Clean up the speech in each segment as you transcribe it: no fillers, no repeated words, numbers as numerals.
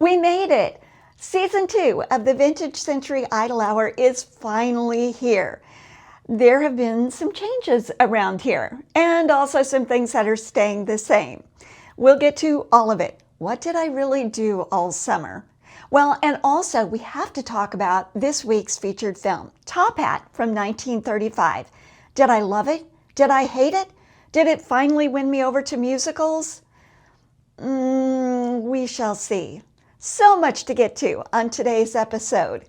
We made it! Season 2 of the Vintage Century Idle Hour is finally here. There have been some changes around here, and also some things that are staying the same. We'll get to all of it. What did I really do all summer? Well, and also we have to talk about this week's featured film, Top Hat from 1935. Did I love it? Did I hate it? Did it finally win me over to musicals? We shall see. So much to get to on today's episode.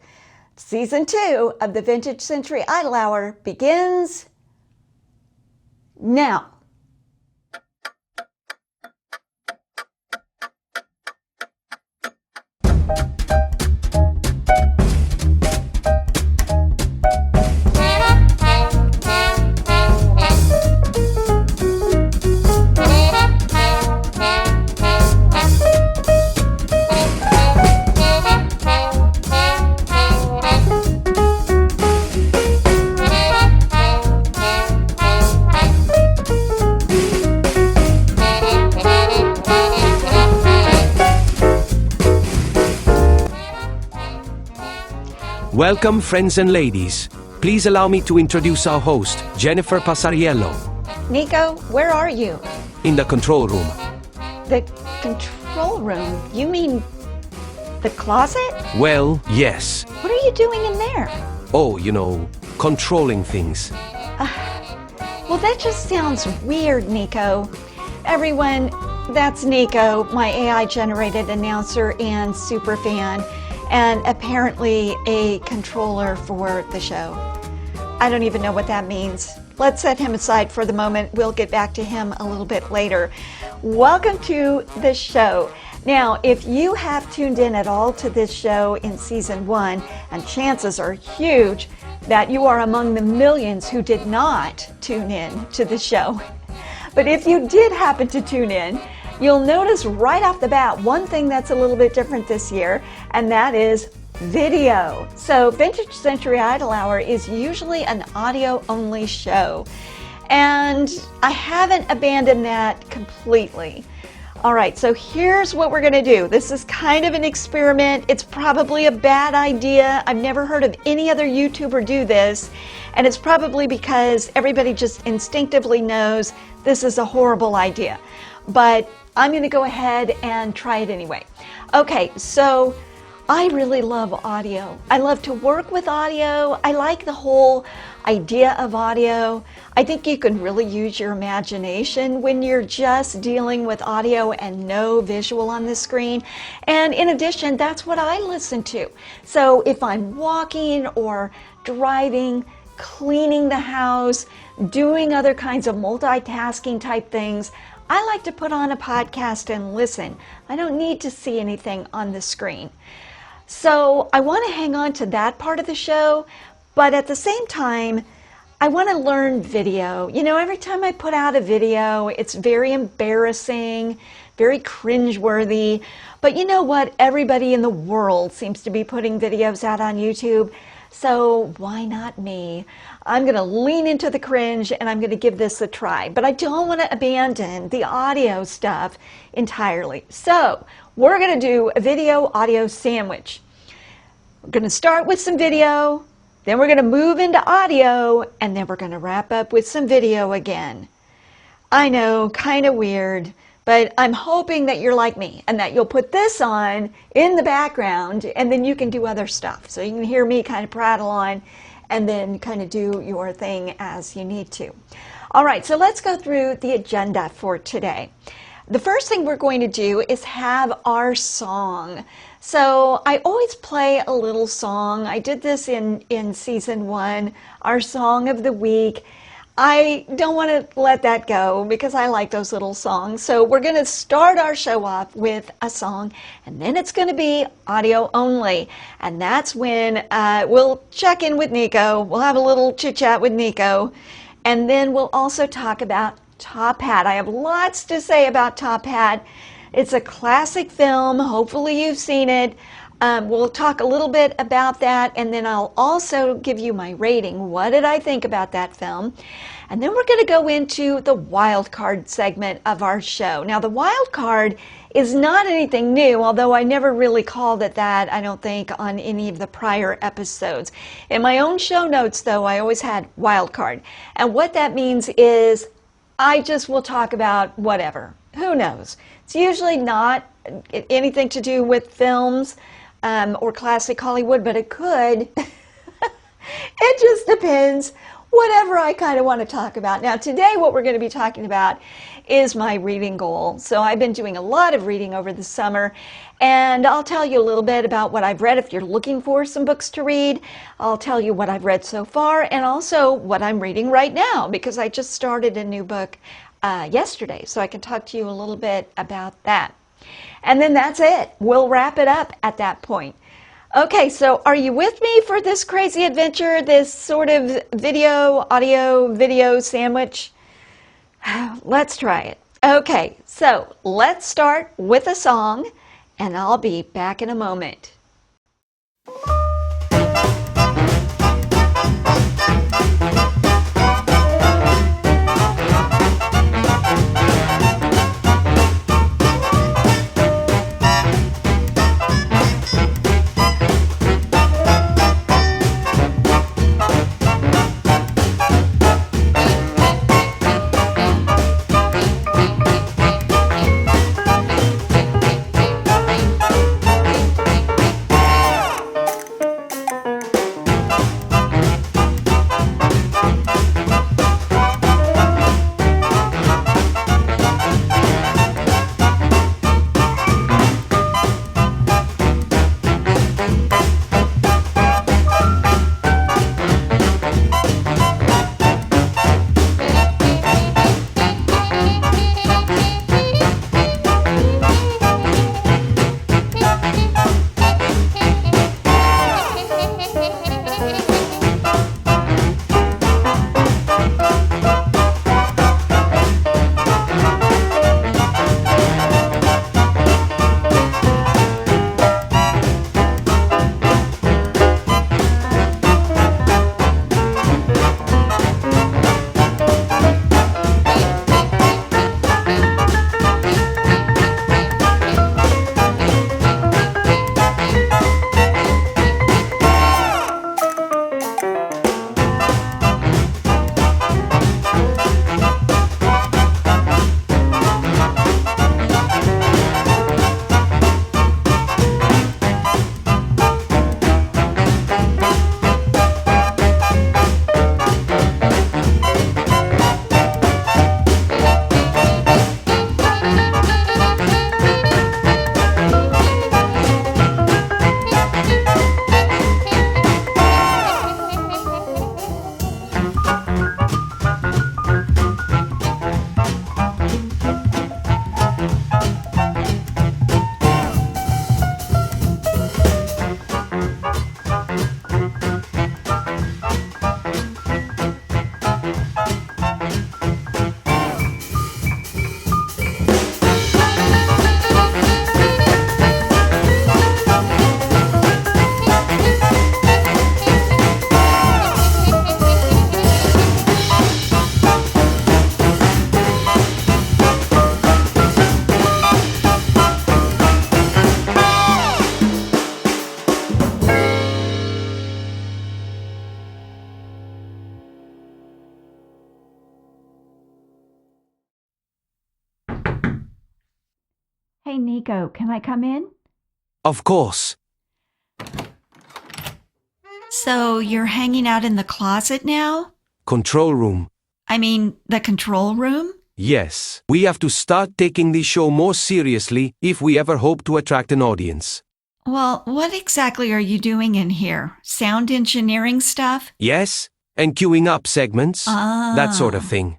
Season 2 of the Vintage Century Idle Hour begins now. Welcome, friends and ladies. Please allow me to introduce our host, Jennifer Pasariello. Nico, where are you? In the control room. The control room? You mean the closet? Well, yes. What are you doing in there? Oh, controlling things. Well, that just sounds weird, Nico. Everyone, that's Nico, my AI-generated announcer and superfan, and apparently a controller for the show. I don't even know what that means. Let's set him aside for the moment. We'll get back to him a little bit later. Welcome to the show. Now, if you have tuned in at all to this show in season 1, and chances are huge that you are among the millions who did not tune in to the show. But if you did happen to tune in, you'll notice right off the bat one thing that's a little bit different this year, and that is video. So Vintage Century Idle Hour is usually an audio-only show, and I haven't abandoned that completely. All right, so here's what we're going to do. This is kind of an experiment. It's probably a bad idea. I've never heard of any other YouTuber do this, and it's probably because everybody just instinctively knows this is a horrible idea. But I'm going to go ahead and try it anyway. Okay, so I really love audio. I love to work with audio. I like the whole idea of audio. I think you can really use your imagination when you're just dealing with audio and no visual on the screen. And in addition, that's what I listen to. So if I'm walking or driving, cleaning the house, doing other kinds of multitasking type things, I like to put on a podcast and listen. I don't need to see anything on the screen. So I want to hang on to that part of the show, but at the same time, I want to learn video. Every time I put out a video, it's very embarrassing, very cringeworthy. But you know what? Everybody in the world seems to be putting videos out on YouTube. So why not me? I'm going to lean into the cringe and I'm going to give this a try. But I don't want to abandon the audio stuff entirely. So we're going to do a video audio sandwich. We're going to start with some video, then we're going to move into audio, and then we're going to wrap up with some video again. I know, kind of weird, but I'm hoping that you're like me and that you'll put this on in the background and then you can do other stuff. So you can hear me kind of prattle on and then kind of do your thing as you need to. All right, so let's go through the agenda for today. The first thing we're going to do is have our song. So I always play a little song. I did this in season 1, our song of the week. I don't want to let that go because I like those little songs. So we're going to start our show off with a song, and then it's going to be audio only. And that's when we'll check in with Nico. We'll have a little chit chat with Nico. And then we'll also talk about Top Hat. I have lots to say about Top Hat. It's a classic film. Hopefully you've seen it. We'll talk a little bit about that, and then I'll also give you my rating. What did I think about that film? And then we're going to go into the Wildcard segment of our show. Now, the Wildcard is not anything new, although I never really called it that, I don't think, on any of the prior episodes. In my own show notes, though, I always had Wildcard. And what that means is I just will talk about whatever. Who knows? It's usually not anything to do with films or classic Hollywood, but it could. It just depends. Whatever I kind of want to talk about. Now, today what we're going to be talking about is my reading goal. So I've been doing a lot of reading over the summer, and I'll tell you a little bit about what I've read if you're looking for some books to read. I'll tell you what I've read so far, and also what I'm reading right now, because I just started a new book yesterday, so I can talk to you a little bit about that. And then that's it. We'll wrap it up at that point. Okay, so are you with me for this crazy adventure, this sort of audio, video sandwich? Let's try it. Okay, so let's start with a song, and I'll be back in a moment. Hey, Nico, can I come in? Of course. So you're hanging out in the closet now? Control room. I mean, the control room? Yes, we have to start taking this show more seriously if we ever hope to attract an audience. Well, what exactly are you doing in here? Sound engineering stuff? Yes, and queuing up segments, that sort of thing.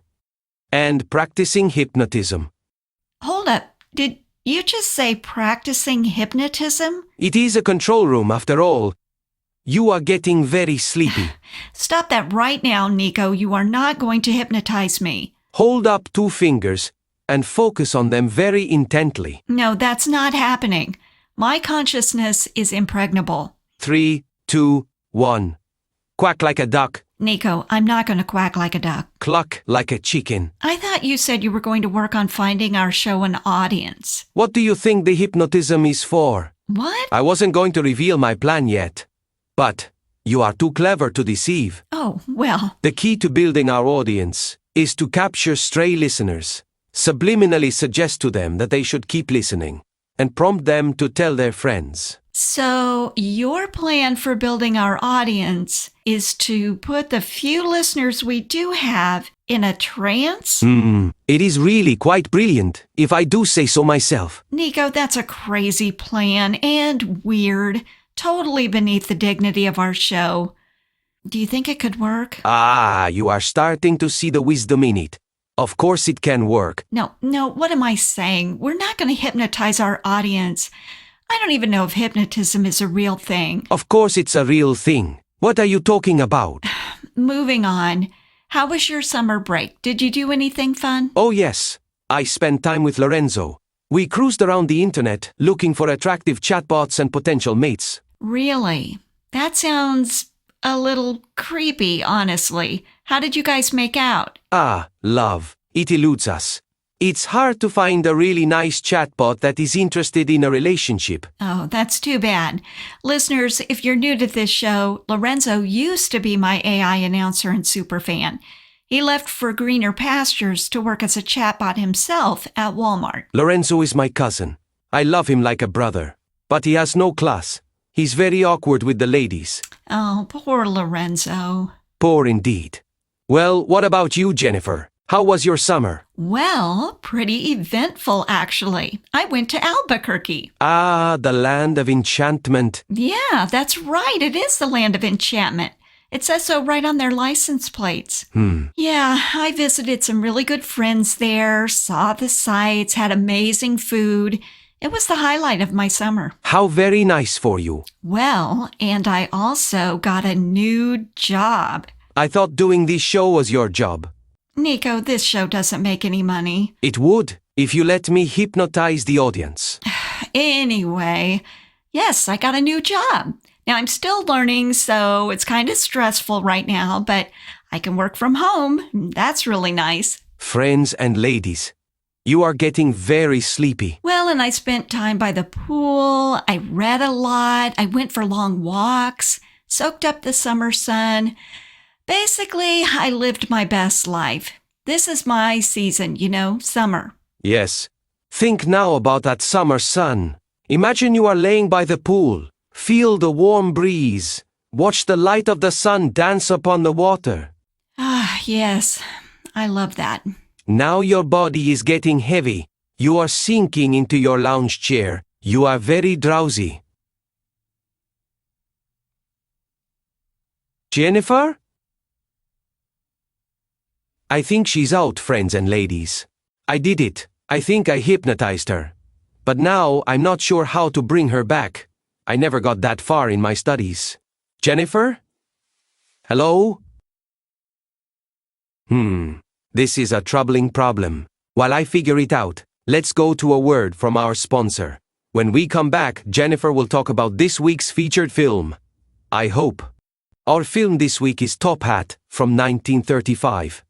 And practicing hypnotism. Hold up. Did you just say practicing hypnotism? It is a control room after all. You are getting very sleepy. Stop that right now, Nico. You are not going to hypnotize me. Hold up 2 fingers and focus on them very intently. No, that's not happening. My consciousness is impregnable. 3, 2, 1. Quack like a duck. Nico, I'm not going to quack like a duck. Cluck like a chicken. I thought you said you were going to work on finding our show an audience. What do you think the hypnotism is for? What? I wasn't going to reveal my plan yet. But you are too clever to deceive. Oh, well. The key to building our audience is to capture stray listeners, subliminally suggest to them that they should keep listening, and prompt them to tell their friends. So, your plan for building our audience is to put the few listeners we do have in a trance? It is really quite brilliant, if I do say so myself. Nico, that's a crazy plan and weird, totally beneath the dignity of our show. Do you think it could work? Ah, you are starting to see the wisdom in it. Of course it can work. No, what am I saying? We're not going to hypnotize our audience. I don't even know if hypnotism is a real thing. Of course it's a real thing. What are you talking about? Moving on. How was your summer break? Did you do anything fun? Oh yes, I spent time with Lorenzo. We cruised around the internet looking for attractive chatbots and potential mates. Really? That sounds a little creepy, honestly. How did you guys make out? Ah, love. It eludes us. It's hard to find a really nice chatbot that is interested in a relationship. Oh, that's too bad. Listeners, if you're new to this show, Lorenzo used to be my AI announcer and superfan. He left for greener pastures to work as a chatbot himself at Walmart. Lorenzo is my cousin. I love him like a brother. But he has no class. He's very awkward with the ladies. Oh, poor Lorenzo. Poor indeed. Well, what about you, Jennifer? How was your summer? Well, pretty eventful, actually. I went to Albuquerque. Ah, the land of enchantment. Yeah, that's right. It is the land of enchantment. It says so right on their license plates. Yeah, I visited some really good friends there, saw the sights, had amazing food. It was the highlight of my summer. How very nice for you. Well, and I also got a new job. I thought doing this show was your job. Nico, this show doesn't make any money. It would, if you let me hypnotize the audience. Anyway, yes, I got a new job. Now, I'm still learning, so it's kind of stressful right now, but I can work from home. That's really nice. Friends and ladies, you are getting very sleepy. Well, and I spent time by the pool. I read a lot. I went for long walks, soaked up the summer sun. Basically, I lived my best life. This is my season, summer. Yes. Think now about that summer sun. Imagine you are laying by the pool. Feel the warm breeze. Watch the light of the sun dance upon the water. Ah, yes. I love that. Now your body is getting heavy. You are sinking into your lounge chair. You are very drowsy. Jennifer? I think she's out, friends and ladies. I did it. I think I hypnotized her. But now I'm not sure how to bring her back. I never got that far in my studies. Jennifer? Hello? This is a troubling problem. While I figure it out, let's go to a word from our sponsor. When we come back, Jennifer will talk about this week's featured film. I hope. Our film this week is Top Hat from 1935.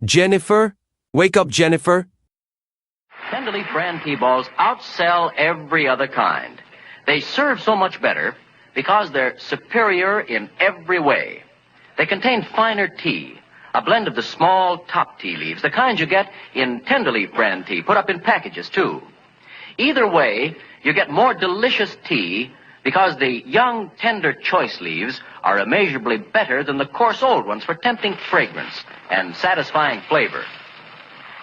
Jennifer? Wake up, Jennifer. Tenderleaf brand tea balls outsell every other kind. They serve so much better because they're superior in every way. They contain finer tea, a blend of the small top tea leaves, the kind you get in Tenderleaf brand tea, put up in packages too. Either way, you get more delicious tea because the young, tender choice leaves are immeasurably better than the coarse old ones for tempting fragrance and satisfying flavor.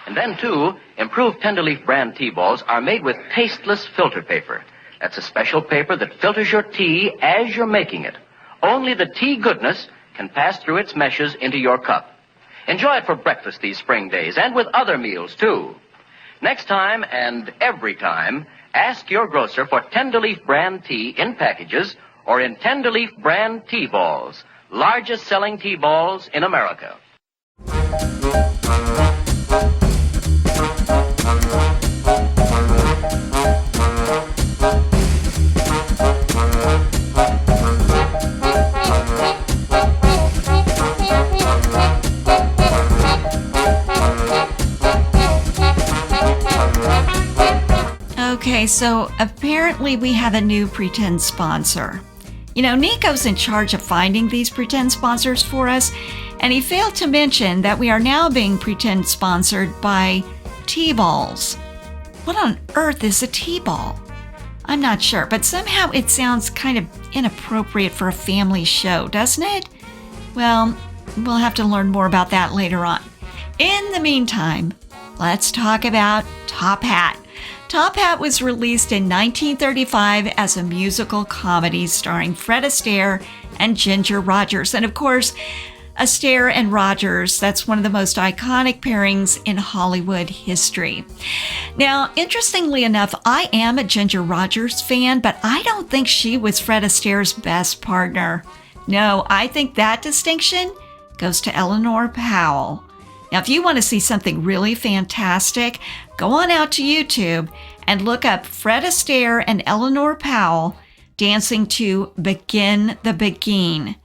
And then, too, improved Tenderleaf brand tea balls are made with tasteless filter paper. That's a special paper that filters your tea as you're making it. Only the tea goodness can pass through its meshes into your cup. Enjoy it for breakfast these spring days and with other meals, too. Next time and every time, ask your grocer for Tenderleaf brand tea in packages or in Tenderleaf brand tea balls, largest selling tea balls in America. so apparently we have a new pretend sponsor. You know, Nico's in charge of finding these pretend sponsors for us, and he failed to mention that we are now being pretend sponsored by T-balls. What on earth is a T-ball? I'm not sure, but somehow it sounds kind of inappropriate for a family show, doesn't it? Well, we'll have to learn more about that later on. In the meantime, let's talk about Top Hat. Top Hat was released in 1935 as a musical comedy starring Fred Astaire and Ginger Rogers. And of course, Astaire and Rogers, that's one of the most iconic pairings in Hollywood history. Now, interestingly enough, I am a Ginger Rogers fan, but I don't think she was Fred Astaire's best partner. No, I think that distinction goes to Eleanor Powell. Now, if you want to see something really fantastic, go on out to YouTube and look up Fred Astaire and Eleanor Powell dancing to Begin the Beguine.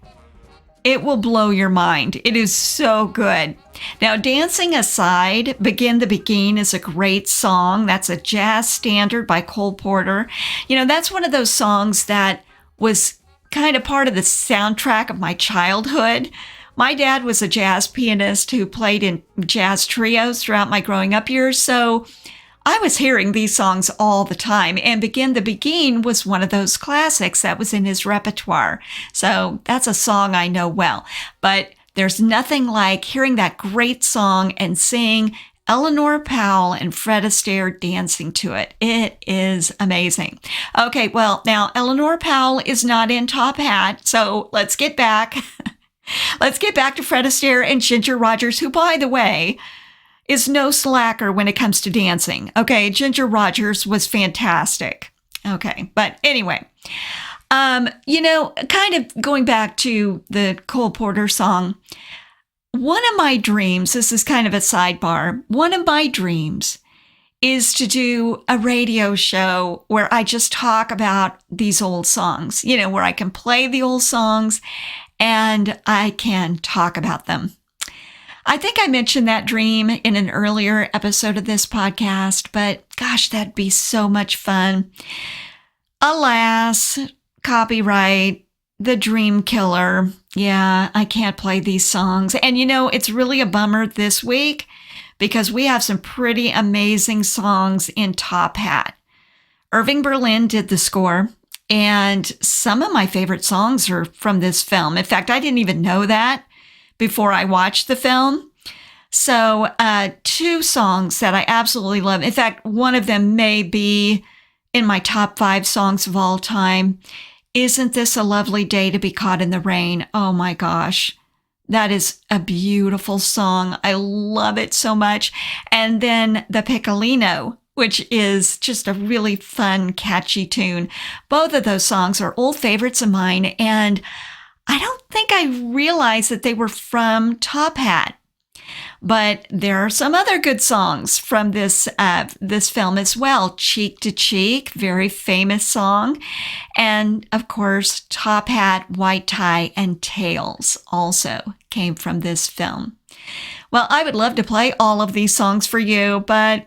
It will blow your mind. It is so good. Now, dancing aside, Begin the Beguine is a great song. That's a jazz standard by Cole Porter. You know, that's one of those songs that was kind of part of the soundtrack of my childhood. My dad was a jazz pianist who played in jazz trios throughout my growing up years, so I was hearing these songs all the time, and Begin the Beguine was one of those classics that was in his repertoire. So that's a song I know well, but there's nothing like hearing that great song and seeing Eleanor Powell and Fred Astaire dancing to it. It is amazing. Okay, well, now Eleanor Powell is not in Top Hat, so let's get back. Let's get back to Fred Astaire and Ginger Rogers, who, by the way, is no slacker when it comes to dancing. Okay, Ginger Rogers was fantastic. Okay, but anyway, you know, kind of going back to the Cole Porter song, one of my dreams, this is kind of a sidebar, one of my dreams is to do a radio show where I just talk about these old songs, you know, where I can play the old songs and I can talk about them. I think I mentioned that dream in an earlier episode of this podcast, but gosh, that'd be so much fun. Alas, copyright, the dream killer. Yeah, I can't play these songs. And you know, it's really a bummer this week because we have some pretty amazing songs in Top Hat. Irving Berlin did the score. And some of my favorite songs are from this film. In fact, I didn't even know that before I watched the film. So 2 songs that I absolutely love. In fact, one of them may be in my top 5 songs of all time. Isn't This a Lovely Day to Be Caught in the Rain? Oh my gosh. That is a beautiful song. I love it so much. And then the Piccolino, which is just a really fun, catchy tune. Both of those songs are old favorites of mine, and I don't think I realized that they were from Top Hat. But there are some other good songs from this film as well. Cheek to Cheek, very famous song. And of course, Top Hat, White Tie, and Tails also came from this film. Well, I would love to play all of these songs for you, but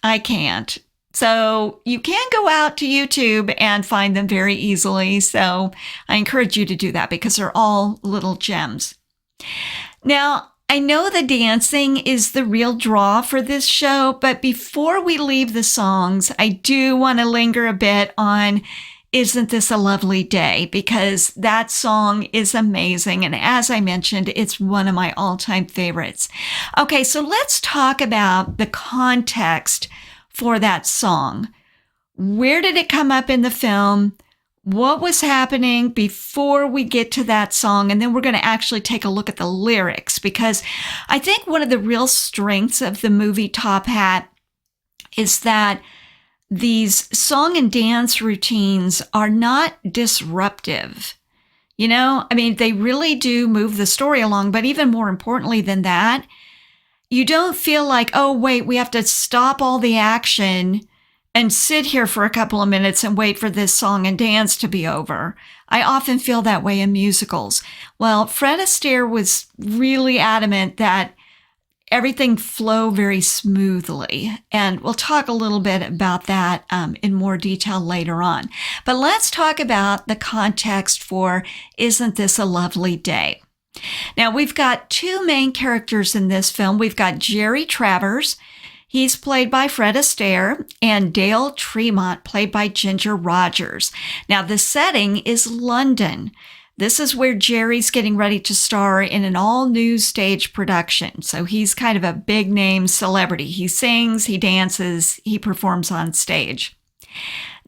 I can't. So you can go out to YouTube and find them very easily. So I encourage you to do that because they're all little gems. Now, I know the dancing is the real draw for this show, but before we leave the songs, I do want to linger a bit on Isn't This a Lovely Day? Because that song is amazing. And as I mentioned, it's one of my all-time favorites. Okay, so let's talk about the context for that song. Where did it come up in the film? What was happening before we get to that song? And then we're going to actually take a look at the lyrics, because I think one of the real strengths of the movie Top Hat is that these song and dance routines are not disruptive. You know, I mean, they really do move the story along, but even more importantly than that, you don't feel like, oh, wait, we have to stop all the action and sit here for a couple of minutes and wait for this song and dance to be over. I often feel that way in musicals. Well, Fred Astaire was really adamant that everything flow very smoothly. And we'll talk a little bit about that in more detail later on. But let's talk about the context for Isn't This a Lovely Day? Now, we've got two main characters in this film. We've got Jerry Travers. He's played by Fred Astaire, and Dale Tremont, played by Ginger Rogers. Now, the setting is London. This is where Jerry's getting ready to star in an all-new stage production. So he's kind of a big-name celebrity. He sings, he dances, he performs on stage.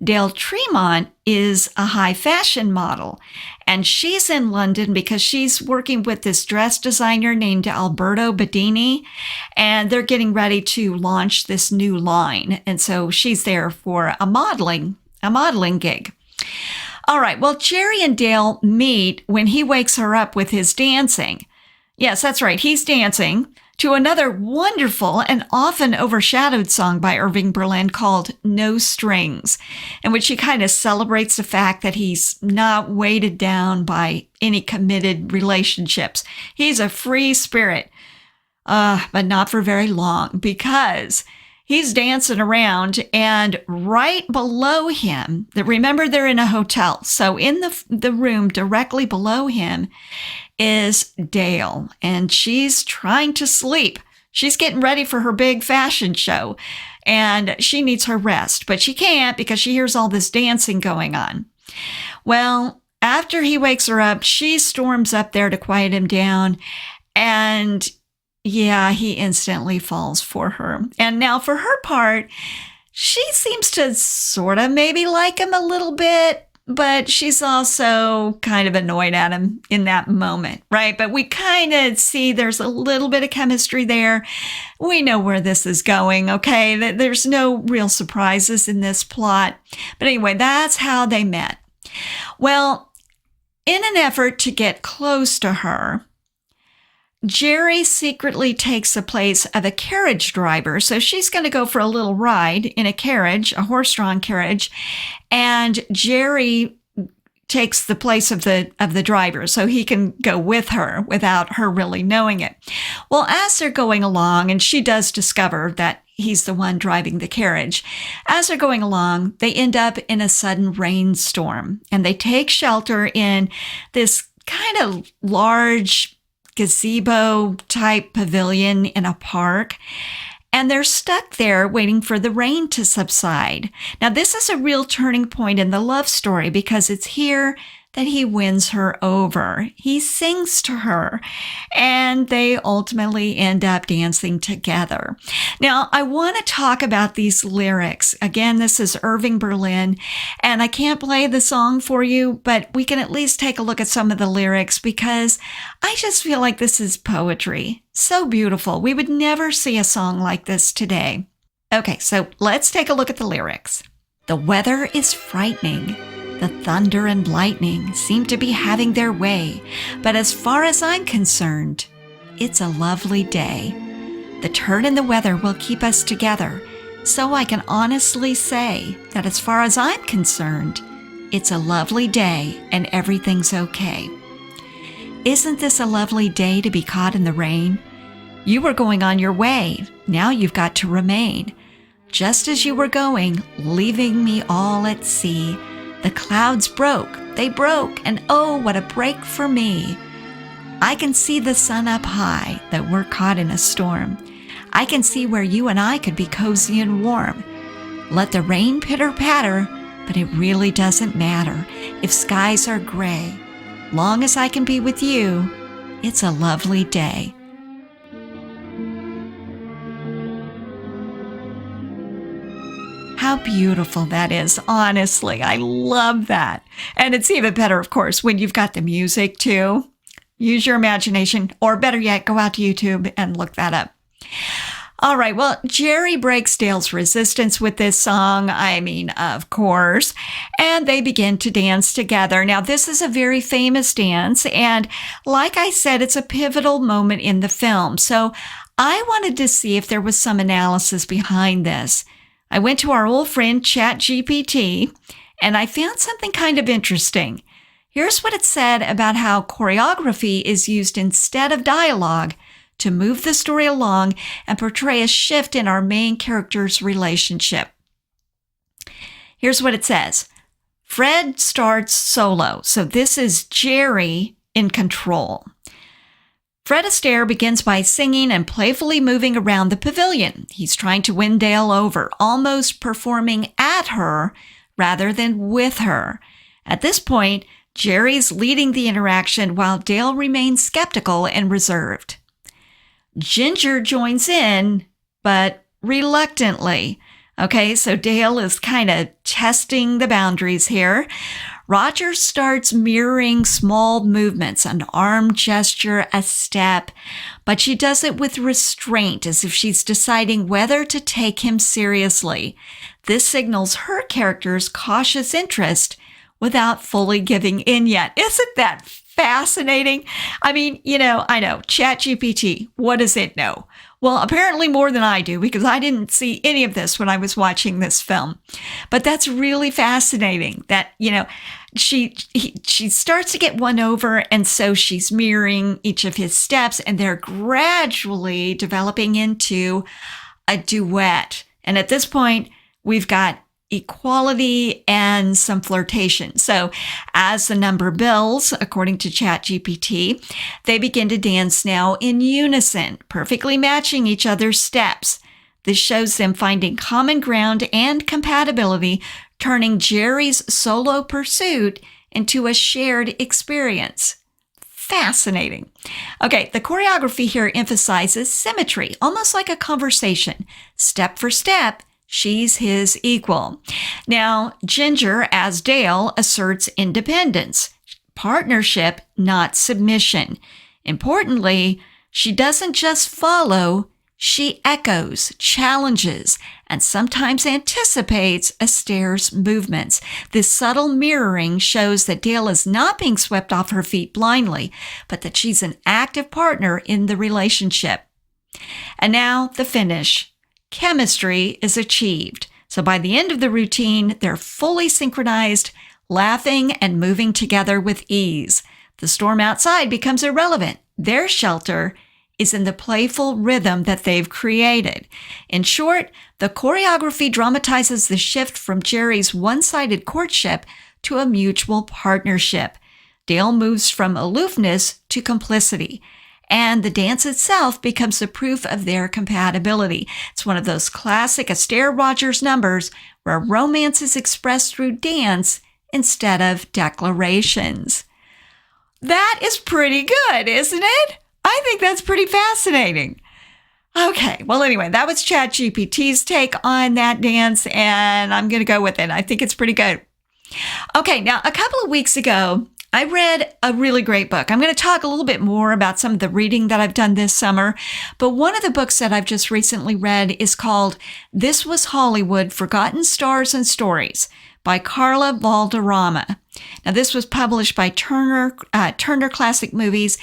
Dale Tremont is a high-fashion model, and she's in London because she's working with this dress designer named Alberto Bedini, and they're getting ready to launch this new line. And so she's there for a modeling gig. All right, well, Jerry and Dale meet when he wakes her up with his dancing. Yes, that's right, he's dancing to another wonderful and often overshadowed song by Irving Berlin called No Strings, in which he kind of celebrates the fact that he's not weighted down by any committed relationships. He's a free spirit, but not for very long, because he's dancing around, and right below him, remember they're in a hotel, so in the room directly below him is Dale, and she's trying to sleep. She's getting ready for her big fashion show, and she needs her rest, but she can't because she hears all this dancing going on. Well, after he wakes her up, she storms up there to quiet him down, and yeah, he instantly falls for her. And now for her part, she seems to sort of maybe like him a little bit, but she's also kind of annoyed at him in that moment, right? But we kind of see there's a little bit of chemistry there. We know where this is going, okay? There's no real surprises in this plot. But anyway, that's how they met. Well, in an effort to get close to her, Jerry secretly takes the place of a carriage driver. So she's going to go for a little ride in a carriage, a horse-drawn carriage, and Jerry takes the place of the driver so he can go with her without her really knowing it. Well, as they're going along, and she does discover that he's the one driving the carriage, as they're going along, they end up in a sudden rainstorm, and they take shelter in this kind of large gazebo type pavilion in a park, and they're stuck there waiting for the rain to subside. Now, this is a real turning point in the love story because it's here that he wins her over. He sings to her, and they ultimately end up dancing together. Now, I want to talk about these lyrics. Again, this is Irving Berlin, and I can't play the song for you, but we can at least take a look at some of the lyrics because I just feel like this is poetry. So beautiful. We would never see a song like this today. Okay, so let's take a look at the lyrics. The weather is frightening. The thunder and lightning seem to be having their way, but as far as I'm concerned, it's a lovely day. The turn in the weather will keep us together, so I can honestly say that as far as I'm concerned, it's a lovely day and everything's okay. Isn't this a lovely day to be caught in the rain? You were going on your way, now you've got to remain. Just as you were going, leaving me all at sea, the clouds broke, and oh, what a break for me. I can see the sun up high, that we're caught in a storm. I can see where you and I could be cozy and warm. Let the rain pitter-patter, but it really doesn't matter if skies are gray. Long as I can be with you, it's a lovely day. How beautiful that is, honestly. I love that. And it's even better, of course, when you've got the music too. Use your imagination, or better yet, go out to YouTube and look that up. All right, well, Jerry breaks Dale's resistance with this song. I mean, of course. And they begin to dance together. Now, this is a very famous dance. And like I said, it's a pivotal moment in the film. So I wanted to see if there was some analysis behind this. I went to our old friend ChatGPT, and I found something kind of interesting. Here's what it said about how choreography is used instead of dialogue to move the story along and portray a shift in our main character's relationship. Here's what it says. Fred starts solo, so this is Jerry in control. Fred Astaire begins by singing and playfully moving around the pavilion. He's trying to win Dale over, almost performing at her rather than with her. At this point, Jerry's leading the interaction while Dale remains skeptical and reserved. Ginger joins in, but reluctantly. Okay, so Dale is kind of testing the boundaries here. Roger starts mirroring small movements, an arm gesture, a step, but she does it with restraint, as if she's deciding whether to take him seriously. This signals her character's cautious interest without fully giving in yet. Isn't that fascinating? I mean, I know, ChatGPT, what does it know? Well, apparently more than I do, because I didn't see any of this when I was watching this film. But that's really fascinating that, she starts to get won over, and so she's mirroring each of his steps, and they're gradually developing into a duet. And at this point, we've got equality and some flirtation. So as the number builds, according to ChatGPT, they begin to dance now in unison, perfectly matching each other's steps. This shows them finding common ground and compatibility, turning Jerry's solo pursuit into a shared experience. Fascinating. Okay, the choreography here emphasizes symmetry, almost like a conversation. Step for step, she's his equal. Now, Ginger, as Dale, asserts independence, partnership, not submission. Importantly, she doesn't just follow, she echoes, challenges, and sometimes anticipates Astaire's movements. This subtle mirroring shows that Dale is not being swept off her feet blindly, but that she's an active partner in the relationship. And now the finish. Chemistry is achieved. So by the end of the routine, they're fully synchronized, laughing and moving together with ease. The storm outside becomes irrelevant. Their shelter is in the playful rhythm that they've created. In short, the choreography dramatizes the shift from Jerry's one-sided courtship to a mutual partnership. Dale moves from aloofness to complicity, and the dance itself becomes the proof of their compatibility. It's one of those classic Astaire Rogers numbers where romance is expressed through dance instead of declarations. That is pretty good, isn't it? I think that's pretty fascinating. Okay, well, anyway, that was ChatGPT's take on that dance, and I'm going to go with it. I think it's pretty good. Okay, now, a couple of weeks ago, I read a really great book. I'm going to talk a little bit more about some of the reading that I've done this summer, but one of the books that I've just recently read is called This Was Hollywood: Forgotten Stars and Stories by Carla Valderrama. Now, this was published by Turner Classic Movies,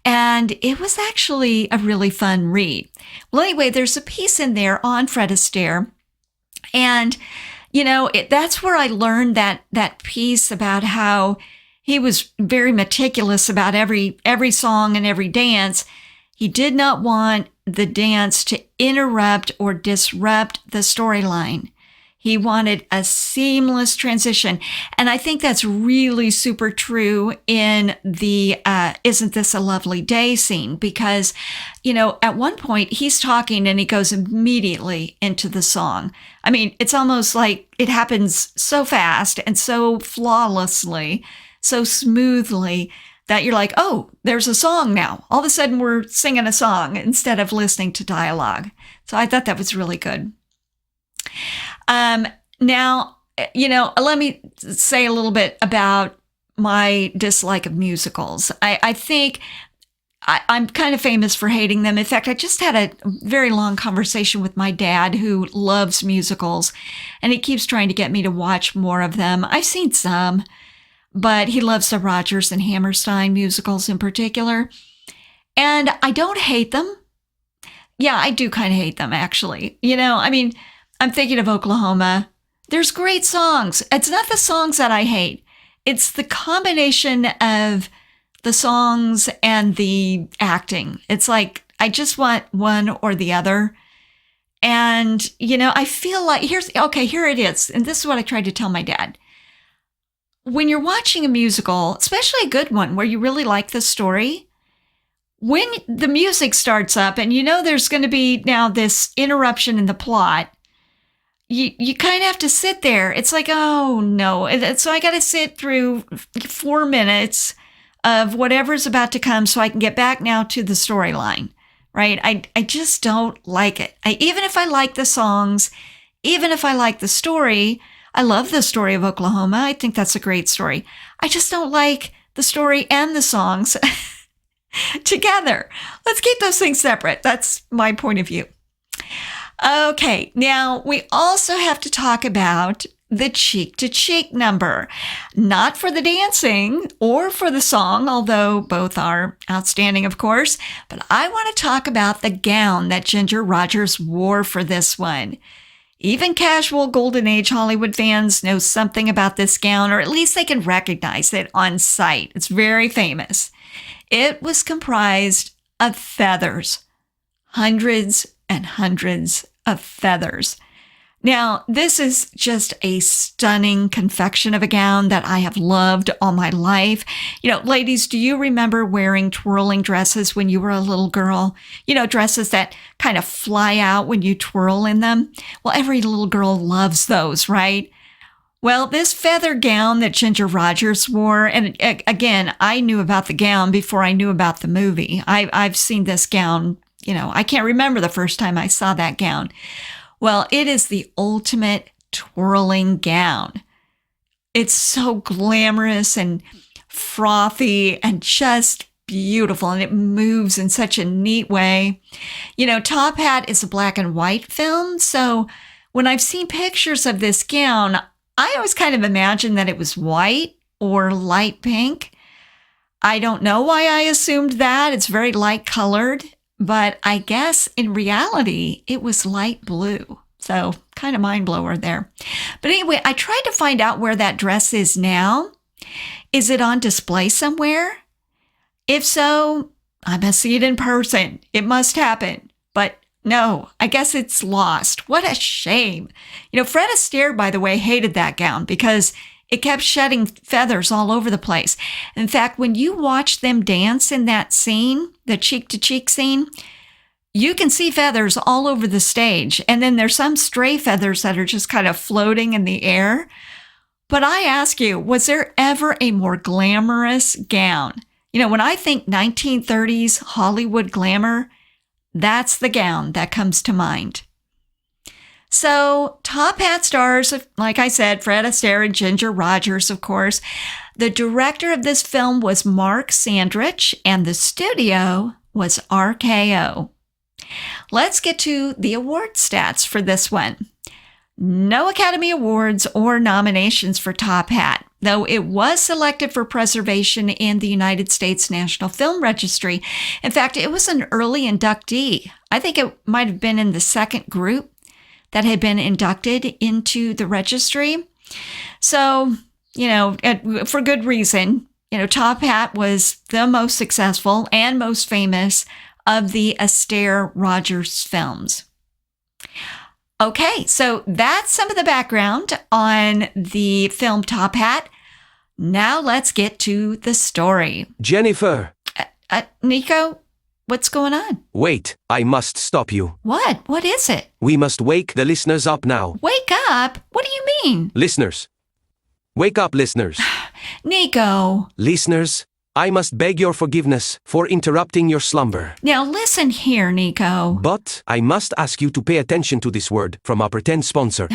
and it was actually a really fun read. Well, anyway, there's a piece in there on Fred Astaire, and, that's where I learned that piece about how he was very meticulous about every song and every dance. He did not want the dance to interrupt or disrupt the storyline. He wanted a seamless transition. And I think that's really super true in the Isn't This a Lovely Day scene, because, at one point he's talking and he goes immediately into the song. I mean, it's almost like it happens so fast and so flawlessly, so smoothly, that you're like, oh, there's a song now. All of a sudden we're singing a song instead of listening to dialogue. So I thought that was really good. Now, let me say a little bit about my dislike of musicals. I think I'm kind of famous for hating them. In fact, I just had a very long conversation with my dad, who loves musicals, and he keeps trying to get me to watch more of them. I've seen some, but he loves the Rodgers and Hammerstein musicals in particular. And I don't hate them. Yeah, I do kind of hate them, actually. I'm thinking of Oklahoma. There's great songs. It's not the songs that I hate. It's the combination of the songs and the acting. It's like, I just want one or the other. And, I feel like, here it is. And this is what I tried to tell my dad. When you're watching a musical, especially a good one where you really like the story, when the music starts up and there's going to be now this interruption in the plot, you kind of have to sit there. It's like, oh no. So I got to sit through 4 minutes of whatever's about to come so I can get back now to the storyline, right? I just don't like it. Even if I like the songs, even if I like the story, I love the story of Oklahoma. I think that's a great story. I just don't like the story and the songs together. Let's keep those things separate. That's my point of view. Okay, now we also have to talk about the cheek-to-cheek number. Not for the dancing or for the song, although both are outstanding, of course, but I want to talk about the gown that Ginger Rogers wore for this one. Even casual Golden Age Hollywood fans know something about this gown, or at least they can recognize it on sight. It's very famous. It was comprised of feathers, hundreds and hundreds of feathers. Now, this is just a stunning confection of a gown that I have loved all my life. Ladies, do you remember wearing twirling dresses when you were a little girl? Dresses that kind of fly out when you twirl in them? Well, every little girl loves those, right? Well, this feather gown that Ginger Rogers wore, and again, I knew about the gown before I knew about the movie. I've seen this gown, I can't remember the first time I saw that gown. Well, it is the ultimate twirling gown. It's so glamorous and frothy and just beautiful, and it moves in such a neat way. Top Hat is a black and white film, so when I've seen pictures of this gown, I always kind of imagine that it was white or light pink. I don't know why I assumed that. It's very light colored. But I guess in reality, it was light blue. So kind of mind blower there. But anyway, I tried to find out where that dress is now. Is it on display somewhere? If so, I must see it in person. It must happen. But no, I guess it's lost. What a shame. Fred Astaire, by the way, hated that gown because it kept shedding feathers all over the place. In fact, when you watch them dance in that scene, the cheek-to-cheek scene, you can see feathers all over the stage. And then there's some stray feathers that are just kind of floating in the air. But I ask you, was there ever a more glamorous gown? When I think 1930s Hollywood glamour, that's the gown that comes to mind. So, Top Hat stars, like I said, Fred Astaire and Ginger Rogers, of course. The director of this film was Mark Sandrich, and the studio was RKO. Let's get to the award stats for this one. No Academy Awards or nominations for Top Hat, though it was selected for preservation in the United States National Film Registry. In fact, it was an early inductee. I think it might have been in the second group that had been inducted into the registry. So, for good reason, Top Hat was the most successful and most famous of the Astaire-Rogers films. Okay, so that's some of the background on the film Top Hat. Now let's get to the story. Jennifer! Nico? What's going on? Wait, I must stop you. What? What is it? We must wake the listeners up now. Wake up? What do you mean? Listeners. Wake up, listeners. Nico. Listeners, I must beg your forgiveness for interrupting your slumber. Now listen here, Nico. But I must ask you to pay attention to this word from our pretend sponsor.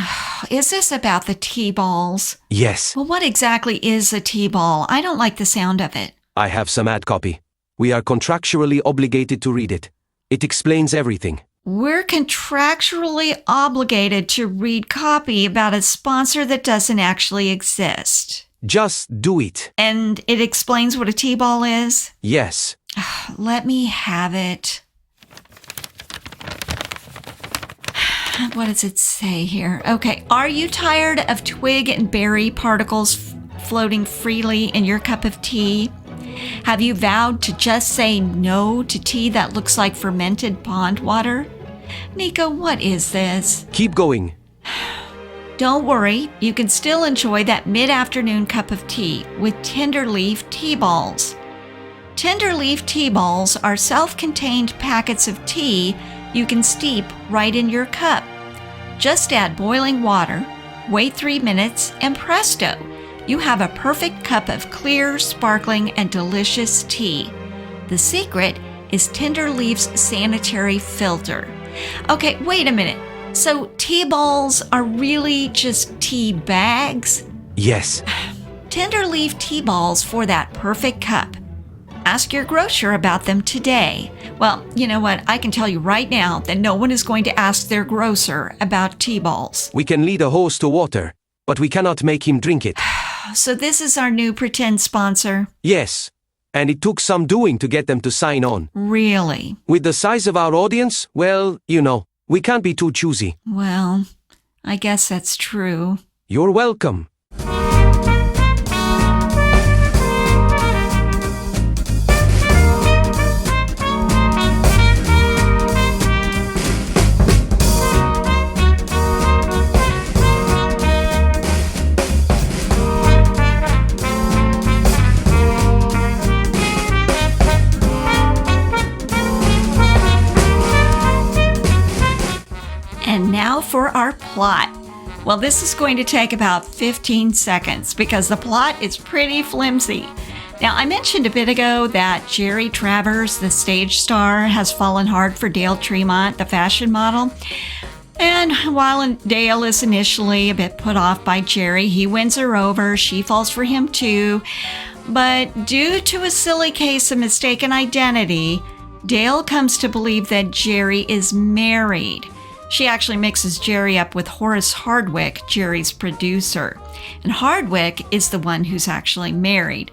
Is this about the T-balls? Yes. Well, what exactly is a T-ball? I don't like the sound of it. I have some ad copy. We are contractually obligated to read it. It explains everything. We're contractually obligated to read copy about a sponsor that doesn't actually exist. Just do it. And it explains what a T-ball is? Yes. Let me have it. What does it say here? Okay. Are you tired of twig and berry particles floating freely in your cup of tea? Have you vowed to just say no to tea that looks like fermented pond water? Nico, what is this? Keep going. Don't worry, you can still enjoy that mid-afternoon cup of tea with Tenderleaf tea balls. Tenderleaf tea balls are self-contained packets of tea you can steep right in your cup. Just add boiling water, wait 3 minutes, and presto, you have a perfect cup of clear, sparkling, and delicious tea. The secret is Tenderleaf's sanitary filter. Okay, wait a minute. So tea balls are really just tea bags? Yes. Tenderleaf tea balls for that perfect cup. Ask your grocer about them today. Well, you know what? I can tell you right now that no one is going to ask their grocer about tea balls. We can lead a horse to water, but we cannot make him drink it. So this is our new pretend sponsor? Yes. And it took some doing to get them to sign on. Really? With the size of our audience, well, you know, we can't be too choosy. Well, I guess that's true. You're welcome. And now for our plot. Well, this is going to take about 15 seconds because the plot is pretty flimsy. Now, I mentioned a bit ago that Jerry Travers, the stage star, has fallen hard for Dale Tremont, the fashion model. And while Dale is initially a bit put off by Jerry, he wins her over. She falls for him too. But due to a silly case of mistaken identity, Dale comes to believe that Jerry is married. She actually mixes Jerry up with Horace Hardwick, Jerry's producer. And Hardwick is the one who's actually married.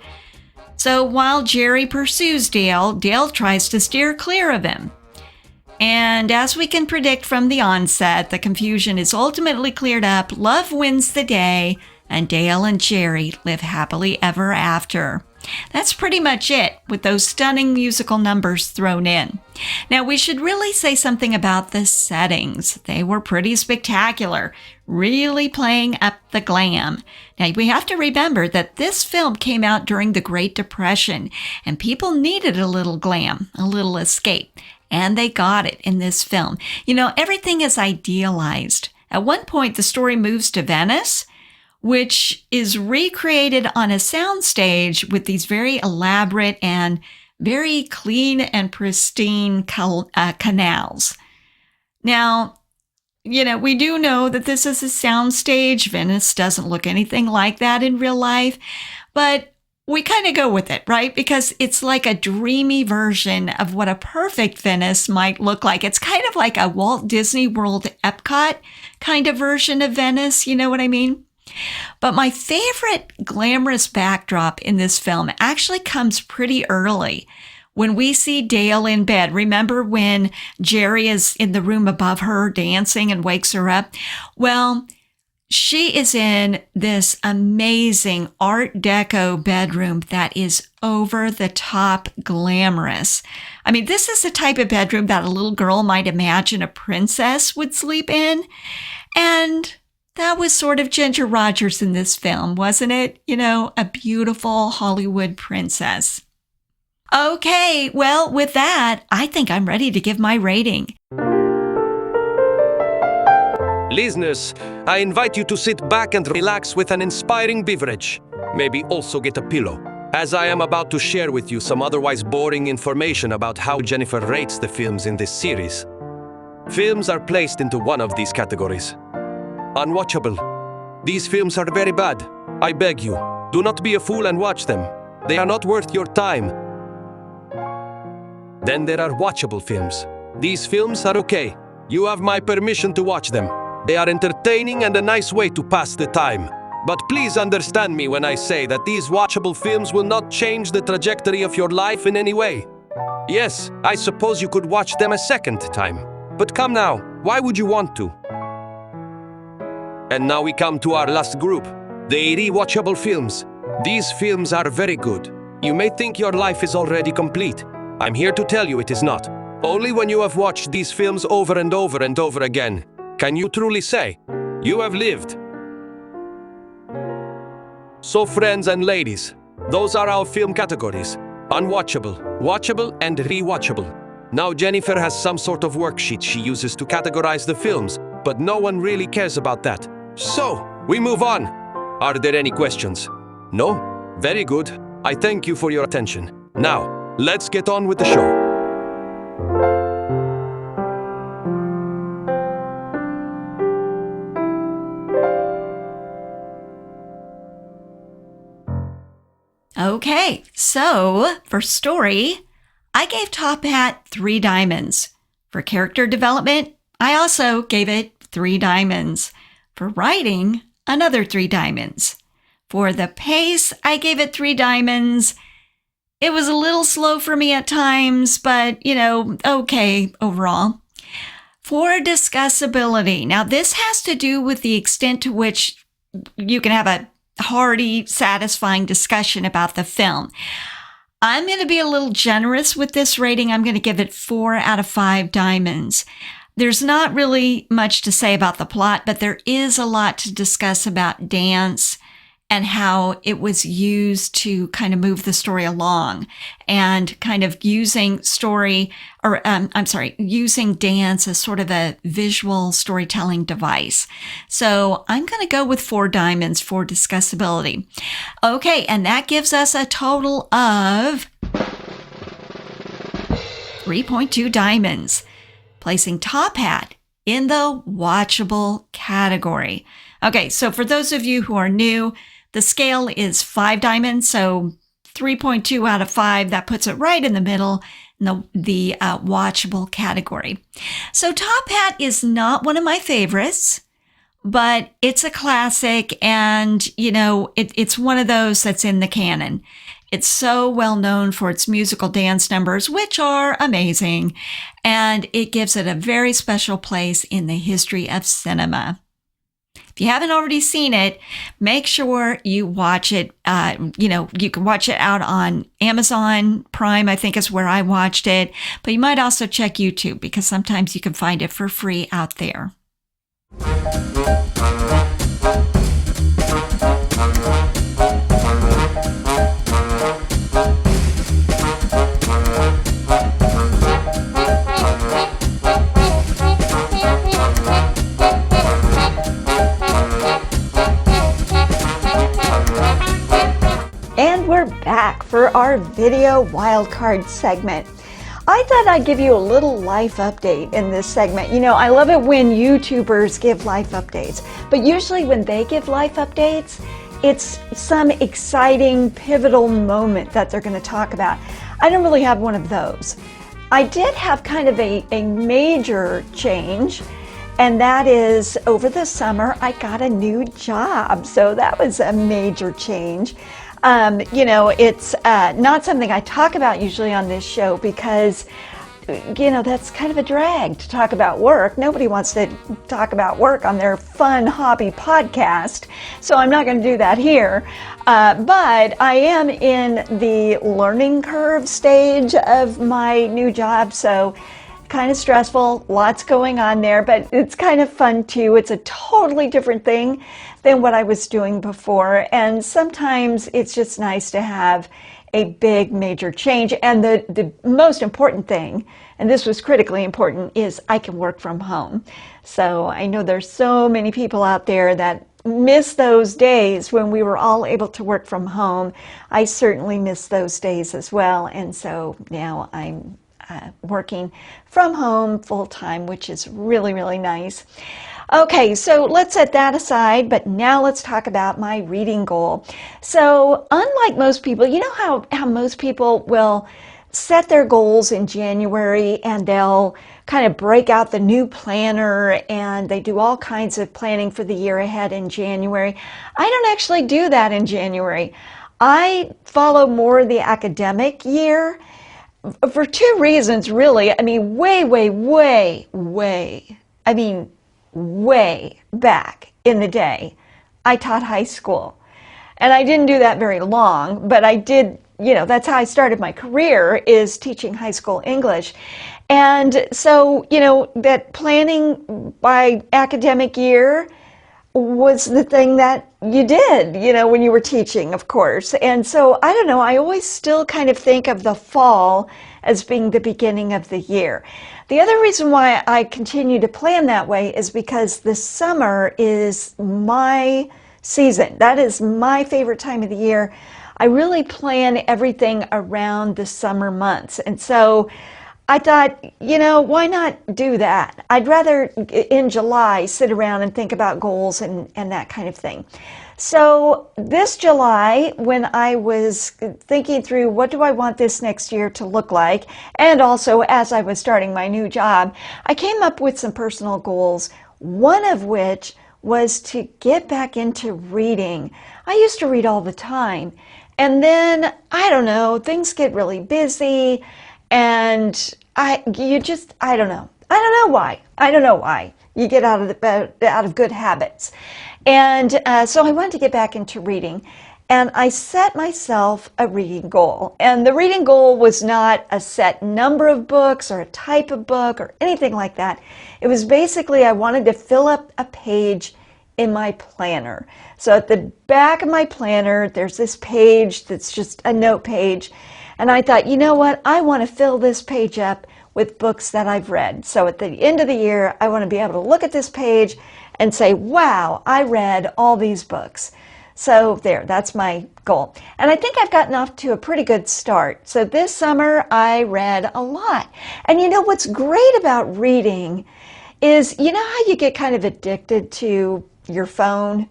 So while Jerry pursues Dale, Dale tries to steer clear of him. And as we can predict from the onset, the confusion is ultimately cleared up, love wins the day, and Dale and Jerry live happily ever after. That's pretty much it, with those stunning musical numbers thrown in. Now, we should really say something about the settings. They were pretty spectacular, really playing up the glam. Now, we have to remember that this film came out during the Great Depression, and people needed a little glam, a little escape, and they got it in this film. You know, everything is idealized. At one point, the story moves to Venice, which is recreated on a soundstage with these very elaborate and very clean and pristine canals. Now, you know, we do know that this is a soundstage. Venice doesn't look anything like that in real life, but we kind of go with it, right? Because it's like a dreamy version of what a perfect Venice might look like. It's kind of like a Walt Disney World Epcot kind of version of Venice, you know what I mean? But my favorite glamorous backdrop in this film actually comes pretty early when we see Dale in bed. Remember when Jerry is in the room above her dancing and wakes her up? Well, she is in this amazing Art Deco bedroom that is over the top glamorous. I mean, this is the type of bedroom that a little girl might imagine a princess would sleep in. And that was sort of Ginger Rogers in this film, wasn't it? You know, a beautiful Hollywood princess. Okay, well, with that, I think I'm ready to give my rating. Listeners, I invite you to sit back and relax with an inspiring beverage. Maybe also get a pillow, as I am about to share with you some otherwise boring information about how Jennifer rates the films in this series. Films are placed into one of these categories. Unwatchable. These films are very bad. I beg you, do not be a fool and watch them. They are not worth your time. Then there are watchable films. These films are okay. You have my permission to watch them. They are entertaining and a nice way to pass the time. But please understand me when I say that these watchable films will not change the trajectory of your life in any way. Yes, I suppose you could watch them a second time. But come now, why would you want to? And now we come to our last group, the rewatchable films. These films are very good. You may think your life is already complete. I'm here to tell you it is not. Only when you have watched these films over and over and over again can you truly say, you have lived. So friends and ladies, those are our film categories. Unwatchable, watchable, and rewatchable. Now Jennifer has some sort of worksheet she uses to categorize the films, but no one really cares about that. So, we move on. Are there any questions? No? Very good. I thank you for your attention. Now, let's get on with the show. Okay, so for story, I gave Top Hat 3 diamonds. For character development, I also gave it 3 diamonds. For writing, another 3 diamonds. For the pace, I gave it 3 diamonds. It was a little slow for me at times, but, okay overall. For discussability, now this has to do with the extent to which you can have a hearty, satisfying discussion about the film. I'm going to be a little generous with this rating. I'm going to give it 4 out of 5 diamonds. There's not really much to say about the plot, but there is a lot to discuss about dance and how it was used to kind of move the story along and kind of using using dance as sort of a visual storytelling device. So I'm going to go with 4 diamonds for discussability. Okay, and that gives us a total of 3.2 diamonds, placing Top Hat in the watchable category. Okay, so for those of you who are new, the scale is 5 diamonds, so 3.2 out of 5. That puts it right in the middle in the watchable category. So Top Hat is not one of my favorites, but it's a classic, and, it's one of those that's in the canon. It's so well known for its musical dance numbers, which are amazing, and it gives it a very special place in the history of cinema. If you haven't already seen it, make sure you watch it. You can watch it out on Amazon Prime, I think is where I watched it. But you might also check YouTube because sometimes you can find it for free out there. And we're back for our video wildcard segment. I thought I'd give you a little life update in this segment. I love it when YouTubers give life updates, but usually when they give life updates, it's some exciting, pivotal moment that they're going to talk about. I don't really have one of those. I did have kind of a major change, and that is over the summer, I got a new job. So that was a major change. It's not something I talk about usually on this show because, that's kind of a drag to talk about work. Nobody wants to talk about work on their fun hobby podcast, so I'm not going to do that here. But I am in the learning curve stage of my new job, so kind of stressful, lots going on there, but it's kind of fun too. It's a totally different thing than what I was doing before, and sometimes it's just nice to have a big major change. And the most important thing, and this was critically important, is I can work from home. So I know there's so many people out there that miss those days when we were all able to work from home. I certainly miss those days as well, and so now I'm working from home full-time, which is really, really nice. Okay, so let's set that aside, but now let's talk about my reading goal. So unlike most people, you know how most people will set their goals in January and they'll kind of break out the new planner and they do all kinds of planning for the year ahead in January. I don't actually do that in January. I follow more the academic year for 2 reasons, really. I mean, way back in the day, I taught high school. And I didn't do that very long, but I did that's how I started my career, is teaching high school English. And so, that planning by academic year was the thing that you did, when you were teaching, of course. And so, I don't know, I always still kind of think of the fall as being the beginning of the year. The other reason why I continue to plan that way is because the summer is my season. That is my favorite time of the year. I really plan everything around the summer months. And so I thought, why not do that? I'd rather in July sit around and think about goals and that kind of thing. So this July, when I was thinking through what do I want this next year to look like, and also as I was starting my new job, I came up with some personal goals, one of which was to get back into reading. I used to read all the time. And then, I don't know, things get really busy, and I don't know. I don't know why. You get out of good habits. And so I wanted to get back into reading, and I set myself a reading goal. And the reading goal was not a set number of books or a type of book or anything like that. It was basically I wanted to fill up a page in my planner. So at the back of my planner, there's this page that's just a note page. And I thought, you know what? I want to fill this page up with books that I've read. So at the end of the year, I want to be able to look at this page and say, wow, I read all these books. So there, that's my goal. And I think I've gotten off to a pretty good start. So this summer, I read a lot. And what's great about reading is, how you get kind of addicted to your phone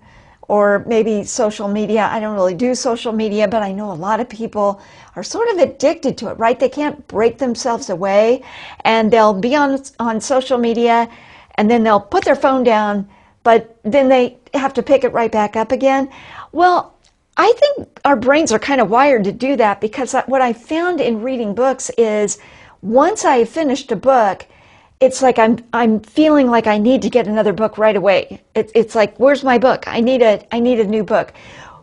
or maybe social media. I don't really do social media, but I know a lot of people are sort of addicted to it, right? They can't break themselves away, and they'll be on social media, and then they'll put their phone down, but then they have to pick it right back up again. Well, I think our brains are kind of wired to do that, because what I found in reading books is once I finished a book, it's like I'm feeling like I need to get another book right away. It's like, where's my book? I need a new book,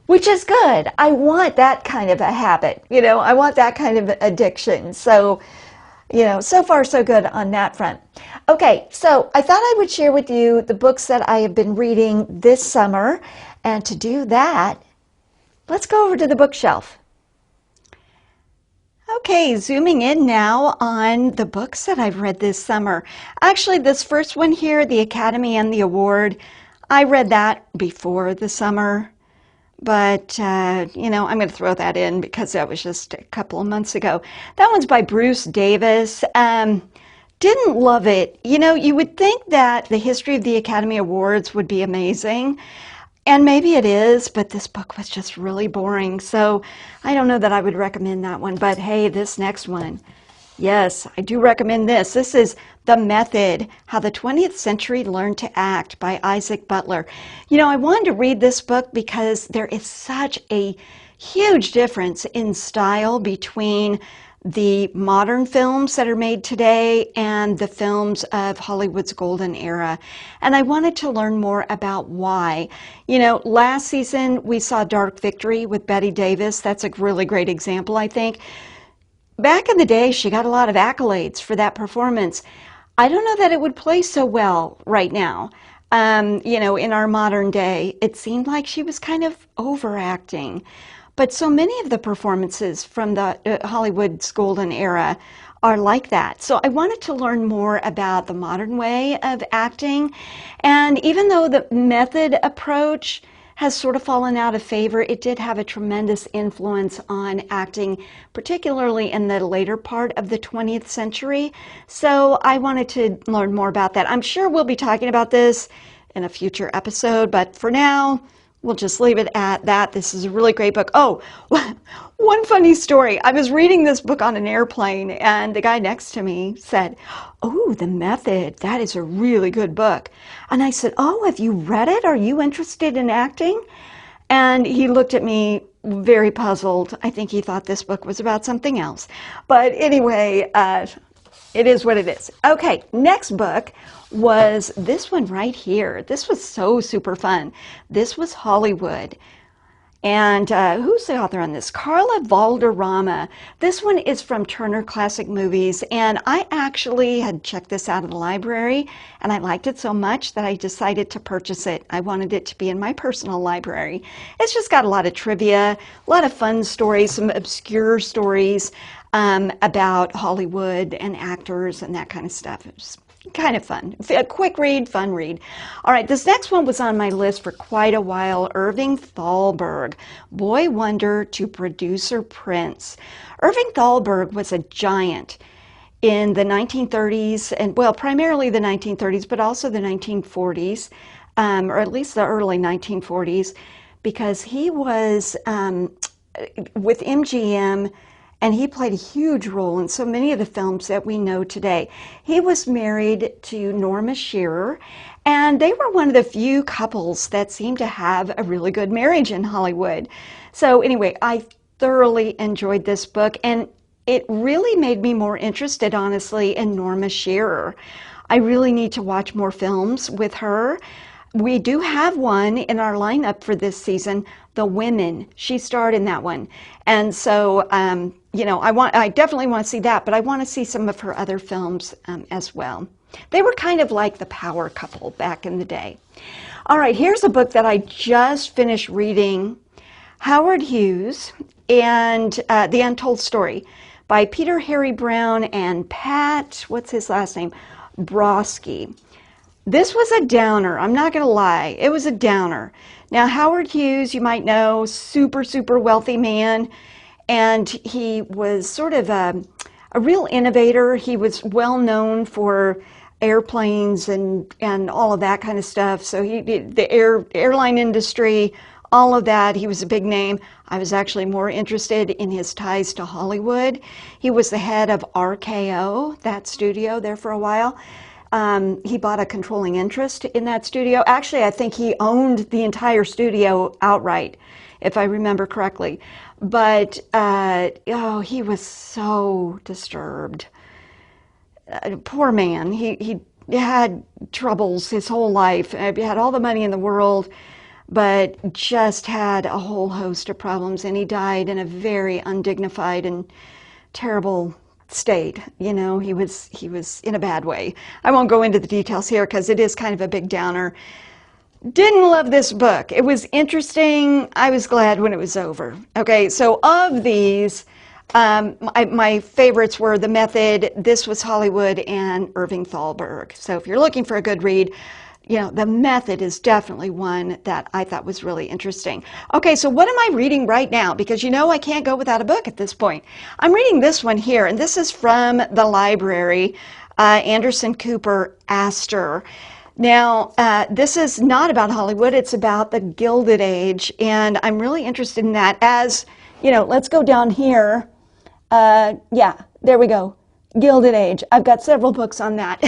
which is good. I want that kind of a habit. I want that kind of addiction. So, so far so good on that front. Okay, so I thought I would share with you the books that I have been reading this summer. And to do that, let's go over to the bookshelf. Okay, zooming in now on the books that I've read this summer. Actually, this first one here, The Academy and the Award, I read that before the summer, but, I'm going to throw that in because that was just a couple of months ago. That one's by Bruce Davis. Didn't love it. You would think that the history of the Academy Awards would be amazing. And maybe it is, but this book was just really boring. So I don't know that I would recommend that one. But hey, this next one, yes, I do recommend this. This is The Method, How the 20th Century Learned to Act by Isaac Butler. I wanted to read this book because there is such a huge difference in style between the modern films that are made today and the films of Hollywood's golden era. And I wanted to learn more about why. Last season we saw Dark Victory with Bette Davis. That's a really great example, I think. Back in the day, she got a lot of accolades for that performance. I don't know that it would play so well right now. In our modern day, it seemed like she was kind of overacting. But so many of the performances from the Hollywood's golden era are like that. So I wanted to learn more about the modern way of acting. And even though the method approach has sort of fallen out of favor, it did have a tremendous influence on acting, particularly in the later part of the 20th century. So I wanted to learn more about that. I'm sure we'll be talking about this in a future episode, but for now, we'll just leave it at that. This is a really great book. Oh, one funny story. I was reading this book on an airplane, and the guy next to me said, "Oh, The Method, that is a really good book." And I said, "Oh, have you read it? Are you interested in acting?" And he looked at me very puzzled. I think he thought this book was about something else. But anyway, it is what it is. Okay, next book was this one right here. This was so super fun. This was Hollywood. And who's the author on this? Carla Valderrama. This one is from Turner Classic Movies, and I actually had checked this out of the library, and I liked it so much that I decided to purchase it. I wanted it to be in my personal library. It's just got a lot of trivia, a lot of fun stories, some obscure stories about Hollywood and actors and that kind of stuff. It's kind of fun. A quick read, fun read. All right, this next one was on my list for quite a while. Irving Thalberg, Boy Wonder to Producer Prince. Irving Thalberg was a giant in the 1930s, and well, primarily the 1930s, but also the 1940s, or at least the early 1940s, because he was with MGM, and he played a huge role in so many of the films that we know today. He was married to Norma Shearer, and they were one of the few couples that seemed to have a really good marriage in Hollywood. So anyway, I thoroughly enjoyed this book, and it really made me more interested, honestly, in Norma Shearer. I really need to watch more films with her. We do have one in our lineup for this season, The Women. She starred in that one. And so, you know, I definitely want to see that, but I want to see some of her other films as well. They were kind of like the power couple back in the day. All right, here's a book that I just finished reading, Howard Hughes and The Untold Story by Peter Harry Brown and Pat, what's his last name? Broski. This was a downer. I'm not going to lie. It was a downer. Now, Howard Hughes, you might know, super, super wealthy man. And he was sort of a real innovator. He was well known for airplanes and all of that kind of stuff. So he did the airline industry, all of that. He was a big name. I was actually more interested in his ties to Hollywood. He was the head of RKO, that studio there for a while. He bought a controlling interest in that studio. Actually, I think he owned the entire studio outright, if I remember correctly. But, he was so disturbed. Poor man. He had troubles his whole life. He had all the money in the world, but just had a whole host of problems. And he died in a very undignified and terrible state. You know, he was in a bad way. I won't go into the details here because it is kind of a big downer. Didn't love this book. It was interesting. I was glad when it was over. Okay, so of these, my favorites were The Method, This Was Hollywood, and Irving Thalberg. So if you're looking for a good read, you know, The Method is definitely one that I thought was really interesting. Okay, so what am I reading right now? Because you know I can't go without a book at this point. I'm reading this one here, and this is from the library, Anderson Cooper, Astor. Now, this is not about Hollywood. It's about the Gilded Age, and I'm really interested in that. As, you know, let's go down here. Yeah, there we go. Gilded Age. I've got several books on that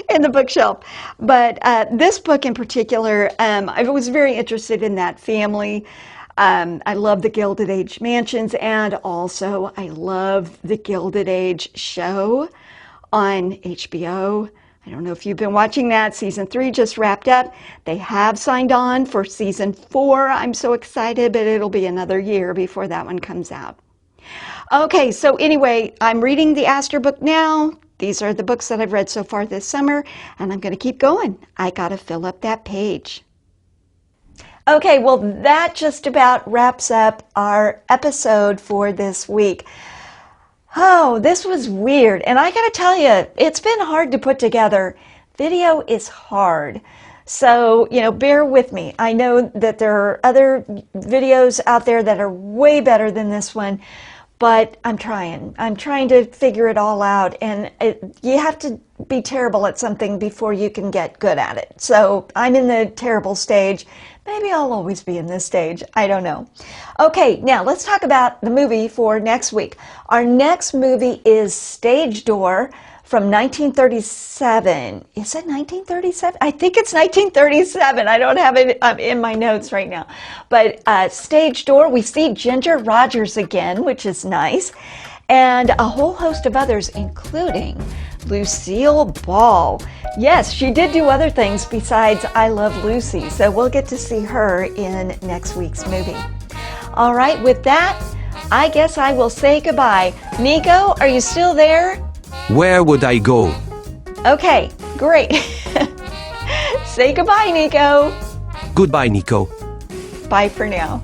in the bookshelf. But this book in particular, I was very interested in that family. I love the Gilded Age mansions, and also I love the Gilded Age show on HBO. I don't know if you've been watching that. Season 3 just wrapped up. They have signed on for season 4. I'm so excited, but it'll be another year before that one comes out. Okay, so anyway, I'm reading the Astor book now. These are the books that I've read so far this summer, and I'm going to keep going. I got to fill up that page. Okay, well, that just about wraps up our episode for this week. Oh, this was weird. And I got to tell you, it's been hard to put together. Video is hard. So, you know, bear with me. I know that there are other videos out there that are way better than this one, but I'm trying. I'm trying to figure it all out. And you have to be terrible at something before you can get good at it. So I'm in the terrible stage. Maybe I'll always be in this stage. I don't know. Okay, now let's talk about the movie for next week. Our next movie is Stage Door from 1937. Is it 1937? I think it's 1937. I don't have it in my notes right now. But Stage Door, we see Ginger Rogers again, which is nice, and a whole host of others, including Lucille Ball. Yes, she did do other things besides I Love Lucy, so we'll get to see her in next week's movie. All right, with that, I guess I will say goodbye. Nico, are you still there? Where would I go? Okay, great. Say goodbye, Nico. Goodbye, Nico. Bye for now.